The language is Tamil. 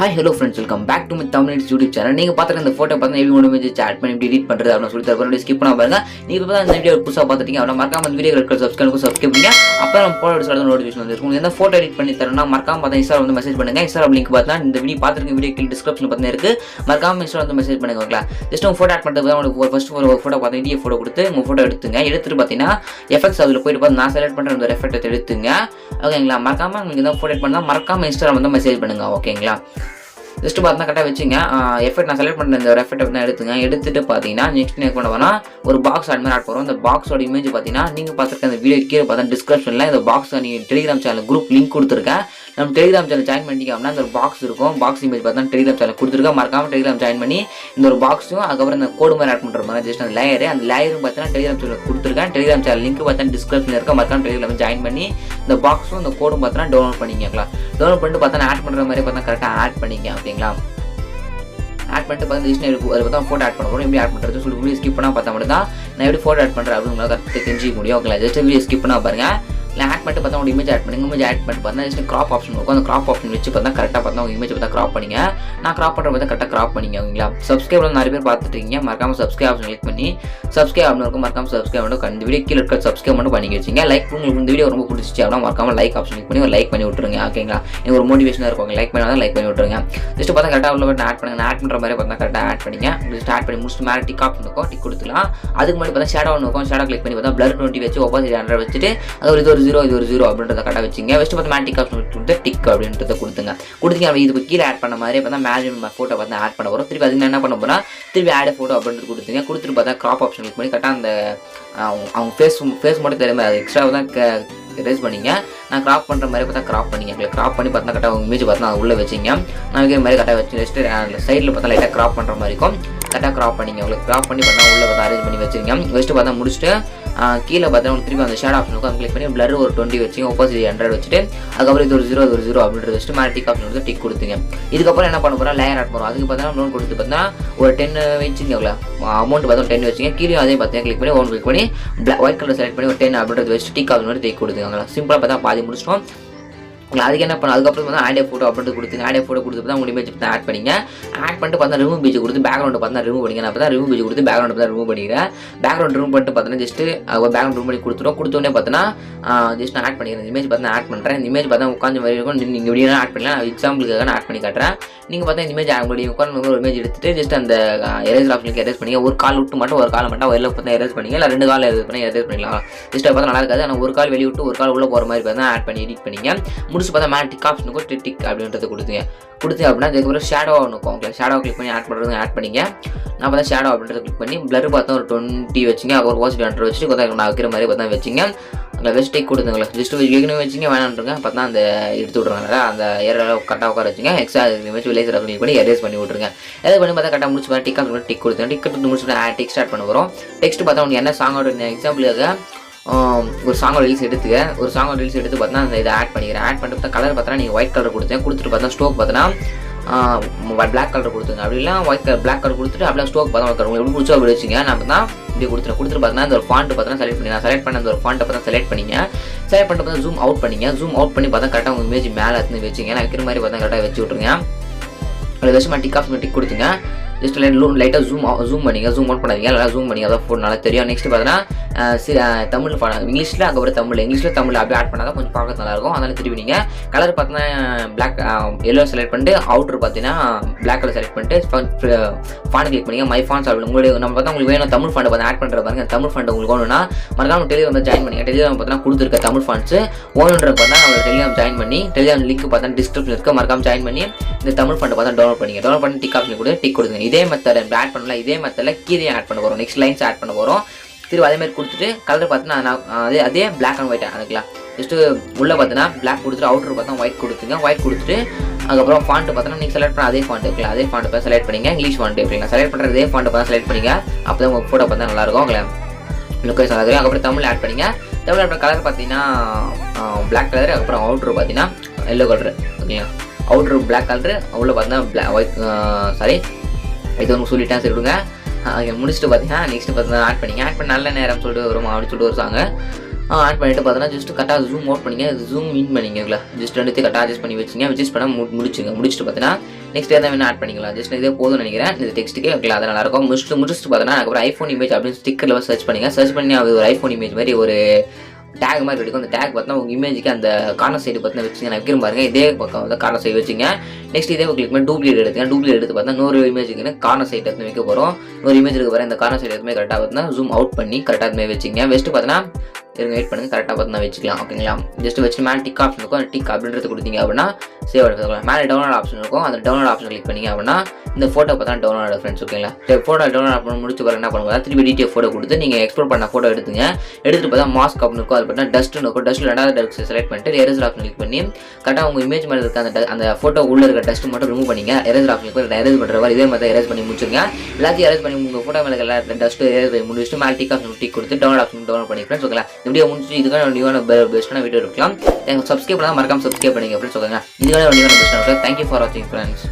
Hi hello friends, welcome back to my Tamil YouTube channel. நீங்கள் பார்த்துருக்க இந்த ஃபோட்டோ பார்த்தா எப்படி ஒன்று வச்சு ஆட் பண்ணி எடிட் பண்ணுறது அப்படின்னு சொல்லி தரப்போ ஸ்கிப் பண்ண பாருங்க. நீங்கள் இப்போ இந்த வீடியோ புதுசாக பார்த்துட்டீங்க அப்படின்னா மறக்காம அந்த வீடியோ சப்ஸ்கிரைப் பண்ணுங்க. அப்போ நம்ம போட்டோ நோட்டிஃபிகேஷன் வந்து இருக்கும். எந்த ஃபோட்டோ எடிட் பண்ணி தரேன்னா மறக்காம பார்த்தா இன்ஸ்டா வந்து மெசேஜ் பண்ணுங்க. இன்ஸ்டாகிராம் லிங்க் பார்த்தா இந்த வீடியோ பார்த்துருக்க வீடியோ கீழே டிஸ்கிரிப்ஷன் பார்த்தா இருக்குது. மறக்காம இன்ஸ்டா வந்து மெசேஜ் பண்ணுங்க. ஓகே, ஜஸ்ட் உங்கள் ஃபோட்டோ ஆட் பண்ணுறது உங்களுக்கு ஃபர்ஸ்ட் ஒரு ஃபோட்டோ பார்த்து இடிய ஃபோட்டோ கொடுத்து உங்கள் ஃபோட்டோ எடுத்துட்டு பார்த்தீங்கன்னா எஃபெக்ட்ஸ் அதில் போயிட்டு பார்த்து நான் செலக்ட் பண்ணுற அந்த எஃபெக்ட் எடுத்துங்க. ஓகேங்களா, மறக்காம உங்களுக்கு எதாவது ஃபோட்டோ எட் பண்ணால் மறக்காம இன்ஸ்டாகிராம் வந்து மெசேஜ் பண்ணுங்க. ஓகேங்களா, ஜஸ்ட் பார்த்தா கரெக்டாக வச்சுங்க. எஃபெக்ட் நான் செலக்ட் பண்ணுற இந்த ஒரு எஃபெக்ட் தான் எடுத்துட்டு பார்த்தீங்கன்னா நெக்ஸ்ட் என்ன பண்ண வேணா ஒரு பாக்ஸ் ஆட் மாதிரி ஆட் பண்ணுறோம். இந்த பாக்ஸோட இமேஜ் பார்த்தீங்கன்னா நீங்கள் பார்த்துருக்க அந்த வீடியோ கீழே பார்த்தா டிஸ்கிரிப்ஷனில் இந்த பாக்ஸ் நீங்கள் டெலிகிராம் சேனல் குரூப் லிங்க் கொடுத்துருக்கேன். நம்ம டெலிகிராம் சேனல் ஜாயின் பண்ணிட்டீங்க அப்படின்னா அந்த ஒரு பாக்ஸ் இருக்கும். பாக்ஸ் இமேஜ் பார்த்தா டெலிகிராம் சேனல் கொடுத்துருக்கேன். மறக்காம டெலிகிராம் ஜாயின் பண்ணி இந்த ஒரு பாக்ஸும் அதுக்கப்புறம் இந்த கோடு மாதிரி ஆட் பண்ணுற மாதிரி ஜஸ்ட் அந்த லேயரும் பார்த்தீங்கன்னா டெலிகிராம் சேனல் கொடுத்துருக்கேன். டெலிகிராம் சேனல் லிங்க் பார்த்தா டிஸ்கிரிப்ஷனில் இருக்க. மறக்காம டெலிகிராம் ஜாயின் பண்ணி இந்த பாக்ஸும் இந்த கோடும் பார்த்தீங்கன்னா டவுன்லோட் பண்ணிக்கலாம். டவுன்லோட் பண்ணிட்டு பார்த்தா ஆட் பண்ணுற மாதிரி பார்த்தா கரெக்டாக ஆட் பண்ணிக்க. ஓகேங்களா, ஆட் பண்ணிட்டு பார்த்தா அதை பார்த்தா ஃபோட்டோ ஆட் பண்ண போகிறோம். எப்படி ஆட் பண்ணுறது சொல்லி வீடியோ ஸ்கிப் பண்ணால் பார்த்தா மட்டும் தான் நான் எப்படி ஃபோட்டோ ஆட் பண்ணுறேன் அப்படின்னு உங்களால் கரெக்டாக தெரிஞ்சிக்க முடியும். ஓகே, ஜஸ்ட் வீடியோ ஸ்கிப் பண்ணால் பாருங்கள். இல்லை ஆட் பண்ணிட்டு பார்த்தா உங்கள் இமேஜ் ஆட் பண்ணுங்க. இமேஜ் ஆட் பண்ணிட்டு பார்த்தா ஜஸ்ட் கிராப் ஆப்ஷன் இருக்கும். அந்த கிராப் ஆப்ஷன் வச்சு பார்த்தா கரெக்டாக பார்த்தா உங்கள் இமேஜ் பார்த்தா கிராப் பண்ணிங்க. நான் கிராப் பண்ணுற பார்த்தா கரெக்டாக கிராப் பண்ணிங்க. ஓகேங்களா, சப்ஸ்கிரைப் நிறைய பேர் பார்த்துட்டு இருக்கீங்க. மறக்காம சப்ஸ்கிரைப் ஆப்ஷன் கிளிக் பண்ணி சப்ஸ்கிரைப் ஆப்ஷன் இருக்கும். மறக்காம சப்ஸ்கிரைப் பண்ணி இந்த வீடியோ கீழே இருக்க சப்ஸ்கிரைப் மட்டும் பண்ணி வச்சுங்க. லைக் உங்களுக்கு இந்த வீடியோ ரொம்ப பிடிச்சிச்சு அப்படின்னா மறக்காம லைக் ஆப்ஷன் கிளிக் பண்ணி ஒரு லைக் பண்ணி விட்டுருங்க. ஓகேங்களா, எனக்கு ஒரு மோட்டிவேஷனாக இருக்கும். லைக் பண்ணால் லைக் பண்ணி விட்டுருங்க. ஜஸ்ட் பார்த்தா கரெக்டாக உள்ள பட்டன் ஆட் பண்ணுங்க. ஆட் பண்ணுற மாதிரி பார்த்தா கரெக்டாக ஆட் பண்ணிங்க. ஜஸ்ட் ஆட் பண்ணி முடிச்சுட்டு மேலே டிக் ஆப்ஷன் இருக்கும். டிக் கொடுத்துக்கலாம். அதுக்கு முன்னாடி பார்த்தா ஷேடோ ஒன்று இருக்கும். ஷேடோ கிளிக் பண்ணி பார்த்தா பிளர் 20 வச்சு ஆப்போசிட் 100 வச்சுட்டு அது இது ஒரு 0 அப்படின்றத கரெக்டாக வச்சுங்க. ஃபஸ்ட்டு பார்த்து மேட்டிக் ஆப்ஷன் கொடுத்து டிக் அப்படின்றத கொடுத்துங்க. இதுக்கு கீழே ஆட் பண்ண மாதிரி பார்த்தா மேஜிக் ஃபோட்டோ பார்த்து ஆட் பண்ண வரும். திருப்பி அதுக்கு என்ன பண்ண போனால் திருப்பி ஆட் ஃபோட்டோ அப்படின்றது கொடுத்துங்க. கொடுத்துட்டு பார்த்தா கிராப் ஆப்ஷன் கிளிக் பண்ணி கரெக்டாக அந்த அவங்க ஃபேஸ் மட்டும் தெரியாமல் அது எக்ஸ்ட்ராவாக தான் ரேஸ் பண்ணிங்க. நான் கிராப் பண்ணுற மாதிரி பார்த்தா கிராப் பண்ணிங்க. கிராப் பண்ணி பார்த்தா கரெக்டாக உங்கள் இமேஜ் பார்த்தா அது உள்ளே வச்சிங்க. நான் வைக்கிற மாதிரி கரெக்டாக வச்சு ஜஸ்ட்டு சைடில் பார்த்தா லைட்டாக கிராப் பண்ணுற மாதிரி இருக்கும். கரெக்டாக கிராப் பண்ணிங்க. உங்களுக்கு கிராப் பண்ணி பார்த்தா உள்ளே பார்த்தா அரேஞ்ச் பண்ணி வச்சுருங்க. ஃபஸ்ட்டு பார்த்தா முடிச்சுட்டு கீழே பார்த்தா உங்களுக்கு திருப்பி அந்த ஷேட் ஆப்ஷன் இருக்கும். கிளிக் பண்ணி பிளர் ஒரு 20 வச்சு ஆப்போசிட் 100 வச்சுட்டு அதுக்கப்புறம் இது ஒரு 0 அப்படின்றது வச்சுட்டு மேலே டிக் ஆப்ஷன் வந்து டிக் கொடுத்துங்க. இதுக்கப்புறம் என்ன பண்ண போகிறோம், லேயர் ஆட் பண்ணுறோம். அதுக்கு பார்த்தா லோன் கொடுத்து பார்த்தா ஒரு 10 வச்சுங்க. எவ்வளோ அமௌண்ட் பார்த்தா 10 வச்சுங்க. கீழே அதே பார்த்தீங்கன்னா கிளிக் பண்ணி கிளிக் பண்ணி ஒயிட் கலர் செலக்ட் பண்ணி ஒரு 10 அப்படின்றது வச்சு டிக் ஆப்ஷன் வந்து டிக் கொடுத்துங்க. சிம்பிளாக பார்த்தா பாதி முடிச்சிட்டோம். அதுக்கு என்ன பண்ண அதுக்கப்புறம் வந்து ஆடியோ ஃபோட்டோ அப்படின்ட்டு கொடுத்துங்க. ஆடியோ ஃபோட்டோ கொடுத்து பார்த்தா உங்கள் இமேஜ் பார்த்தா ஆட் பண்ணிங்க. ஆட் பண்ணிட்டு பார்த்தா ரிமூவ் பேஜ் கொடுத்து பேக்ரவுண்ட் பார்த்தா ரிமூவ் பண்ணிங்க. நான் பார்த்தா ரிமூவ் பேஜ் கொடுத்து பேக்ரவுண்ட் பார்த்தா ரிமூவ் பண்ணிக்கிறேன். பேக்ரவுண்ட் ரிமூவ் பண்ணிட்டு பார்த்தீங்கன்னா ஜஸ்ட் பேக்ரவுண்ட் ரிமூவ் பண்ணி கொடுத்தோன்னே பார்த்தீங்கன்னா ஜஸ்ட் நான் ஆட் பண்ணிக்கிறேன். இமேஜ் பார்த்தா ஆட் பண்ணுறேன். இந்த இமேஜ் பார்த்தா உட்காந்து மாதிரி இருக்கும். நீங்கள் வீடியோ ஆட் பண்ணலாம். நான் எக்ஸாம்பிளுக்காக நான் ஆட் பண்ணி காட்டுறேன். நீங்கள் பார்த்தா இந்த இமேஜ் உங்களுடைய உட்காந்து ஒரு இமேஜ் எடுத்துட்டு ஜஸ்ட் அந்த எரேஸ் ஆப்ஷனுக்கு எரேஸ் பண்ணிங்க. ஒரு கால் விட்டு மட்டும் ஒரு காலை மட்டும் வெளில பார்த்தா எரேஸ் பண்ணிங்க. இல்லை 2 கால் எரேஸ் பண்ணி எரேஸ் பண்ணிக்கலாம். ஜஸ்ட் பார்த்தா நல்லா இருக்காது. ஆனால் ஒரு கால் வெளியே விட்டு ஒரு கால் உள்ளே போகிற மாதிரி பார்த்தா ஆட் பண்ணி எடிட் பண்ணிங்க. முடிச்சு பார்த்தா மேலே டிக் டிக் அப்படின்றத கொடுத்துங்க அப்படின்னா அதுக்கப்புறம் ஷேடோ இருக்கும். ஓகே, ஷேடோ கிளிக் பண்ணி ஆட் பண்ணுறது ஆட் பண்ணிங்க. நான் பார்த்தா ஷேடோ அப்படின்றத கிளிக் பண்ணி பிளர் பார்த்தா ஒரு 20 வச்சுங்க. அப்புறம் ஆப்போசிட் 100 வச்சுட்டு கொஞ்சம் நான் வைக்கிற மாதிரி பார்த்தா வச்சுங்க. அதில் வெஸ்ட் டிக் கொடுத்துங்களா. ஜஸ்ட் ஏற்கனவே வச்சுங்க வேணான்றங்க பார்த்தா அந்த எடுத்து விட்ருவாங்க. அந்த ஏரியாவில் கரெக்டாக உட்கார வச்சுங்க. எக்ஸ்ட்ரா வச்சு விலேஜர் அப்படின்னு பண்ணி எரேஸ் பண்ணி விட்ருங்க. எதாவது பண்ணி பார்த்தா கரெக்டாக முடிச்சு டிக் அப்படி டிக் கொடுத்துங்க. டிக் கொடுத்து முடிச்சுட்டு டெக்ஸ்ட் ஸ்டார்ட் பண்ண வரும். டெக்ஸ்ட் பார்த்தா உங்களுக்கு என்ன சாங்கோட எக்ஸாம்பிளுக்காக ஒரு சாங்கோட ரீல்ஸ் எடுத்துக்க. ஒரு சாங்கோட ரீல்ஸ் எடுத்து பார்த்தா அந்த இதை ஆட் பண்ணிக்கிறேன். ஆட் பண்ணிட்டு பார்த்தா கலர் பார்த்தா நீங்கள் ஒயிட் கலர் கொடுத்துட்டு பார்த்தா ஸ்டோக் பார்த்தா பிளாக் கலர் கொடுத்துங்க. அப்படி இல்லை ஒயிட் கலர் பிளாக் கலர் கொடுத்துட்டு அப்படியே ஸ்டோக் பார்த்தா உங்களுக்கு எப்படி பிடிச்சோ அப்படி வச்சுங்க. நான் பார்த்தா இப்படி கொடுத்துட்டு பார்த்தா அந்த ஒரு ஃபாண்ட் பார்த்தா செலக்ட் பண்ணி நான் செலக்ட் பண்ண அந்த ஒரு ஃபாண்ட்டை பார்த்தா செலக்ட் பண்ணிங்க. செலக்ட் பண்ணிட்டு பார்த்தா ஜூம் அவுட் பண்ணிங்க. ஜூம் அவுட் பண்ணி பார்த்தா கரெக்டாக உங்கள் இமேஜ் மேலே எடுத்து வச்சுங்க. நான் வைக்கிற மாதிரி பார்த்தா கரெக்டாக வச்சு விட்ருங்க. அதில் வச்சு டிக் ஆஃப் டிக் கொடுத்துங்க. ஜஸ்ட் லைட்டாக ஜூம் பண்ணிங்க. ஜூம் அவுட் பண்ணாதீங்க. நல்லா ஜூம் பண்ணி அதான் ஃபோன் நல்லா தெரியும். நெக்ஸ்ட் பார்த்தீங்கன்னா தமிழ் இங்கிலீஷில் அதுக்கப்புறம் தமிழ் அப்படியே ஆட் பண்ணால் தான் கொஞ்சம் பார்க்க நல்லாயிருக்கும். அதனால் திருப்பி நீங்கள் கலர் பார்த்தீங்கன்னா பிளாக் எல்லோ செலக்ட் பண்ணிட்டு அவுட்ரு பார்த்தீங்கன்னா பிளாக் கலர் செலக்ட் பண்ணிட்டு ஃபாண்ட் கிளிக் பண்ணிங்க. மை ஃபாண்ட்ஸ் அப்படி உங்களுக்கு நம்ம பார்த்தா உங்களுக்கு வேணும் தமிழ் ஃபாண்ட் பார்த்து ஆட் பண்ணுற பாருங்க. தமிழ் ஃபாண்ட் உங்களுக்கு வேணும்னா மறக்காம டெலிகிராம் வந்து ஜாயின் பண்ணிங்க. டெலிகிராம் பார்த்தீங்கன்னா கொடுத்துருக்க தமிழ் ஃபாண்ட்ஸ் ஓனுன்ற பார்த்தா நம்ம டெலிகிராம் ஜாயின் பண்ணி டெலிகிராம் லிங்க் பார்த்தா டிஸ்கிரிப்ஷன் இருக்க மறக்காம ஜாயின் பண்ணி இந்த தமிழ் ஃபாண்ட் பார்த்தா டவுன்லோட் பண்ணிங்க. டவுன்லோட் பண்ணி டிக் ஆப்ஷன் கூட டிக் கொடுங்க. இதே மெத்தட் ஆட் பண்ணல. இதே மெத்தடில் கீழே ஆட் பண்ண போகிறோம். நெக்ஸ்ட் லைன்ஸ் ஆட் பண்ண போகிறோம். திரும்ப அதேமாதிரி கொடுத்துட்டு கலர் பார்த்தீங்கன்னா அதே பிளாக் அண்ட் ஒயிட் அதுக்கலாம். ஜஸ்ட்டு உள்ளே பார்த்தீங்கன்னா பிளாக் கொடுத்துட்டு அவுட்ரு பார்த்தா ஒயிட் கொடுத்துங்க. ஒயிட் கொடுத்துட்டு அதுக்கப்புறம் ஃபாண்ட்டு பார்த்தீங்கன்னா நீங்கள் செலக்ட் பண்ண அதே ஃபாண்ட் இருக்கலாம். அதே ஃபாண்ட் பார்த்து செலக்ட் பண்ணிங்க. இங்கிலீஷ் ஃபாண்ட் எப்படிங்களா செலக்ட் பண்ணுற அதே ஃபாண்ட் பார்த்து செலக்ட் பண்ணிங்க. அப்போ தான் உங்கள் ஃபோட்டோ பார்த்தா நல்லாயிருக்கும். உங்களை லொக்கேஷன் நல்லா தெரியும். அதுக்கப்புறம் தமிழ் ஆட் பண்ணிங்க. தமிழ் ஆட் பண்ண கலர் பார்த்தீங்கன்னா பிளாக் கலர். அதுக்கப்புறம் அவுட்ரு பார்த்தீங்கன்னா எல்லோ கலரு. ஓகேங்களா, அவுட்ரு பிளாக் கலரு உள்ளே பார்த்தீங்கன்னா ஒயிட் இது ஒன்று சொல்லிட்டேன். சரி விடுங்க. முடிச்சுட்டு பார்த்தீங்கன்னா நெக்ஸ்ட்டு பார்த்தீங்கன்னா ஆட் பண்ணிங்க. ஆட் பண்ண நல்ல நேரம் சொல்லிட்டு வரும் அப்படின்னு சொல்லிட்டு ஒரு சாங்க ஆட் பண்ணிட்டு பார்த்தீங்கன்னா ஜஸ்ட் கரெக்டாக ஜூம் அவுட் பண்ணிங்க, ஜூம் இன் பண்ணிங்களா, ஜஸ்ட் ரெண்டுத்தையும் கரெக்டாக அட்ஜஸ்ட் பண்ணி வச்சுங்க. அட்ஜஸ்ட் பண்ணால் முடிச்சுட்டு பார்த்தீங்கன்னா நெக்ஸ்ட் எதாவது வேணா ஆட் பண்ணிக்கலாம். ஜஸ்ட் இதே போதும்னு நினைக்கிறேன். இந்த டெக்ஸ்ட்டுக்கே ஓகே, அது நல்லாயிருக்கும். முடிச்சுட்டு பார்த்தீங்கன்னா அதுக்கப்புறம் ஐஃபோன் இமேஜ் அப்படின்னு ஸ்டிக்கரில் சர்ச் பண்ணுங்க. சர்ச் பண்ணி அது ஒரு ஐஃபோன் இமேஜ் மாதிரி ஒரு டேக் மாதிரி இருக்கும். அந்த டேக் பார்த்தா உங்கள் இமேஜுக்கு அந்த கார்னர் சைடு பார்த்தா வச்சுங்க. நான் வைக்கிற பாருங்க, இதே பக்கம் வந்து கார்னர் சைடு வச்சுங்க. நெக்ஸ்ட் இதே கிளிக் பண்ணி டூப்ளிகேட் எடுத்துங்க. டூப்ளிகேட் எடுத்து பார்த்தா இன்னொரு இமேஜுக்கு கார்னர் சைடு எடுத்து வைக்க போகிறோம். ஒரு இமேஜ் இருக்கு பாருங்க, இந்த கார்னர் சைடு எடுத்து கரெக்டாக பார்த்தா ஜூம் அவுட் பண்ணி கரெக்டாக எடுத்து வச்சுங்க. வெஸ்ட்டு பார்த்தீங்கன்னா வெயிட் பண்ணுங்க, கரெக்டாக பார்த்து வச்சுக்கலாம். ஓகேங்களா, ஜஸ்ட் வச்சு மேலே டிக் ஆப்ஷன் இருக்கும். அந்த டிக் அப்படின்றது கொடுத்தீங்க அப்படின்னா சேவ் எடுத்துக்கலாம். மேலே டவுன்லோட் ஆப்ஷன் இருக்கும். அந்த டவுன்லோட் ஆப்ஷன் கிளிக் பண்ணிங்க அப்படின்னா இந்த ஃபோட்டோ பார்த்தா டவுன்லோட் ஃப்ரெண்ட்ஸ். ஓகேங்களா, ஃபோட்டோ டவுன்லோட் பண்ணி முடிச்சு பாருங்க என்ன பண்ணுங்க, திருப்பி டிடிஎஃப் ஃபோட்டோ கொடுத்து நீங்கள் எக்ஸ்போர்ட் பண்ண ஃபோட்டோ எடுத்துங்க. எடுத்துட்டு பார்த்தா மாஸ்க் அப்படின்னு இருக்கும். அது பார்த்தா டஸ்ட்னு இருக்கும். டஸ்ட்டில் ரெண்டாவது டஸ்ட் செலக்ட் பண்ணிட்டு எரேசர் ஆப்ஷன் கிளிக் பண்ணி கரெக்டாக உங்கள் இமேஜ் மேலே இருக்க அந்த ஃபோட்டோ உள்ள இருக்க டஸ்ட் மட்டும் ரிமூவ் பண்ணிங்க. எரேசர் ஆப்ஷன் எரேஸ் பண்ணுற மாதிரி இதே மாதிரி எரேஸ் பண்ணி முடிச்சுங்க. எல்லாத்தையும் எரேஸ் பண்ணி உங்கள் ஃபோட்டோ மேலே எல்லா டஸ்ட் எரேஸ் பண்ணி முடிச்சுட்டு மேலே டிக் ஆப்ஷன் டிக் கொடுத்து டவுன்லோட் ஆப்ஷன் டவுன்லோட் பண்ணி ஃப்ரெண்ட்ஸ். ஓகேங்களா, இந்த வீடியோ முடிச்சு இதுக்கான நியூவான பெஸ்ட்டான வீடியோ இருக்கலாம். சப்ஸ்கிரைப் பண்ணால் மறக்காம சப்ஸ்கிரைப் பண்ணிங்க ஃப்ரெண்ட்ஸ். ஓகேங்க, இதுக்கான நியூவான பெஸ்ட்டான. தேங்க்யூ ஃபார் வாட்சிங் ஃப்ரெண்ட்ஸ்.